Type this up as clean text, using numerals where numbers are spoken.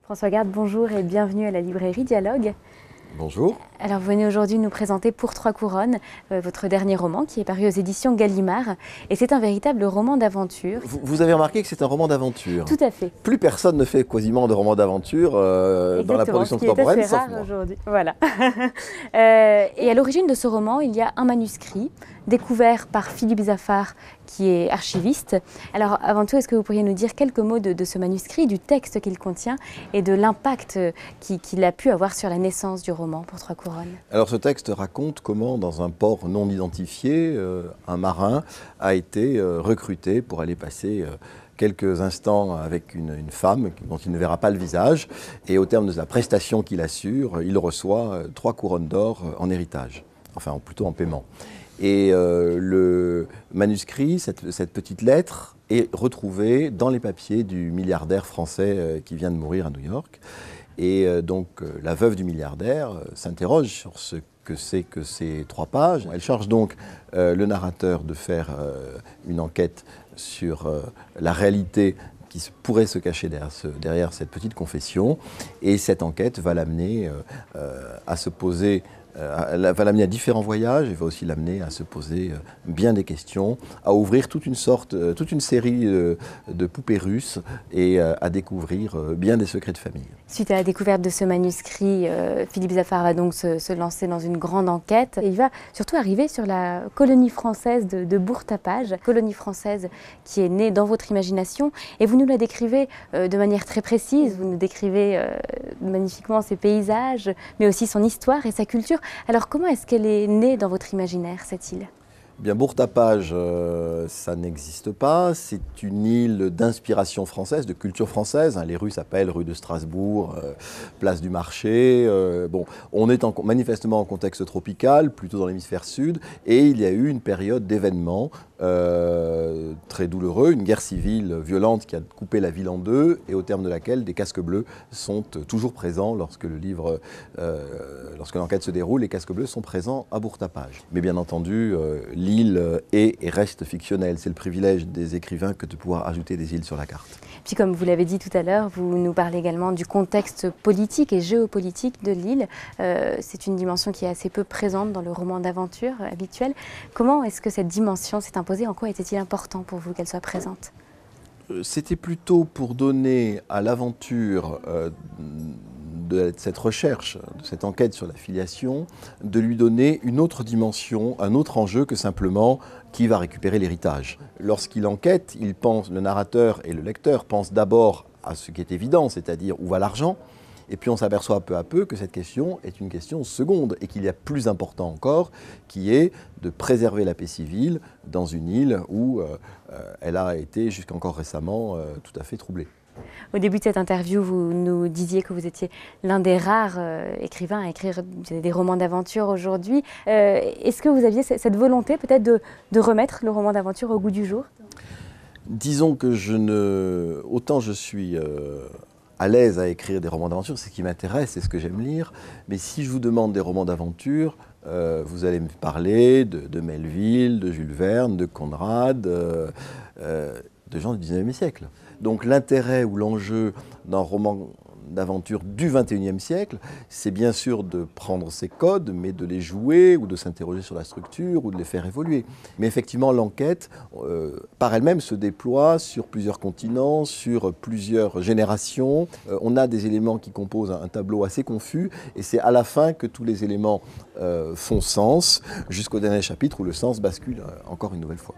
François Garde, bonjour et bienvenue à la librairie Dialogue. Bonjour. Alors vous venez aujourd'hui nous présenter Pour trois couronnes, votre dernier roman qui est paru aux éditions Gallimard. Et c'est un véritable roman d'aventure. Vous avez remarqué que c'est un roman d'aventure. Tout à fait. Plus personne ne fait quasiment de romans d'aventure dans la production contemporaine, sauf moi. C'est rare aujourd'hui. Voilà. Et à l'origine de ce roman, il y a un manuscrit découvert par Philippe Zaffar, qui est archiviste. Alors avant tout, est-ce que vous pourriez nous dire quelques mots de ce manuscrit, du texte qu'il contient et de l'impact qu'il a pu avoir sur la naissance du roman Pour trois couronnes? Alors ce texte raconte comment, dans un port non identifié, un marin a été recruté pour aller passer quelques instants avec une femme dont il ne verra pas le visage. Et au terme de la prestation qu'il assure, il reçoit 3 couronnes d'or en héritage, enfin plutôt en paiement. Et le manuscrit, cette petite lettre, est retrouvé dans les papiers du milliardaire français qui vient de mourir à New York. Et donc la veuve du milliardaire s'interroge sur ce que c'est que ces 3 pages. Elle charge donc le narrateur de faire une enquête sur la réalité qui pourrait se cacher derrière cette petite confession. Et cette enquête va l'amener à se poser, va l'amener à différents voyages, et va aussi l'amener à se poser bien des questions, à ouvrir toute une série de poupées russes et à découvrir bien des secrets de famille. Suite à la découverte de ce manuscrit, Philippe Zaffar va donc se lancer dans une grande enquête. Et il va surtout arriver sur la colonie française de Bourg-Tapage, colonie française qui est née dans votre imagination. Et vous nous la décrivez de manière très précise, vous nous décrivez magnifiquement ses paysages, mais aussi son histoire et sa culture. Alors comment est-ce qu'elle est née dans votre imaginaire, cette île ? Bien, Bourg-Tapage, ça n'existe pas. C'est une île d'inspiration française, de culture française. Les rues s'appellent rue de Strasbourg, place du Marché. Bon, on est manifestement en contexte tropical, plutôt dans l'hémisphère sud, et il y a eu une période d'événements très douloureux, une guerre civile violente qui a coupé la ville en deux, et au terme de laquelle des casques bleus sont toujours présents lorsque lorsque l'enquête se déroule. Les casques bleus sont présents à Bourg-Tapage. Mais bien entendu, l'île est et reste fictionnelle. C'est le privilège des écrivains que de pouvoir ajouter des îles sur la carte. Puis comme vous l'avez dit tout à l'heure, vous nous parlez également du contexte politique et géopolitique de l'île. C'est une dimension qui est assez peu présente dans le roman d'aventure habituel. Comment est-ce que cette dimension s'est imposée? En quoi était-il important pour vous qu'elle soit présente? C'était plutôt pour donner à l'aventure de cette recherche, de cette enquête sur la filiation, de lui donner une autre dimension, un autre enjeu que simplement qui va récupérer l'héritage. Lorsqu'il enquête, le narrateur et le lecteur pensent d'abord à ce qui est évident, c'est-à-dire où va l'argent, et puis on s'aperçoit peu à peu que cette question est une question seconde et qu'il y a plus important encore, qui est de préserver la paix civile dans une île où elle a été jusqu'encore récemment tout à fait troublée. Au début de cette interview, vous nous disiez que vous étiez l'un des rares écrivains à écrire des romans d'aventure aujourd'hui. Est-ce que vous aviez cette volonté peut-être de remettre le roman d'aventure au goût du jour? Disons que autant je suis à l'aise à écrire des romans d'aventure, c'est ce qui m'intéresse, c'est ce que j'aime lire, mais si je vous demande des romans d'aventure, vous allez me parler de Melville, de Jules Verne, de Conrad, de gens du XIXe siècle. Donc l'intérêt ou l'enjeu d'un roman d'aventure du XXIe siècle, c'est bien sûr de prendre ces codes, mais de les jouer ou de s'interroger sur la structure ou de les faire évoluer. Mais effectivement, l'enquête, par elle-même, se déploie sur plusieurs continents, sur plusieurs générations. On a des éléments qui composent un tableau assez confus, et c'est à la fin que tous les éléments font sens, jusqu'au dernier chapitre où le sens bascule encore une nouvelle fois.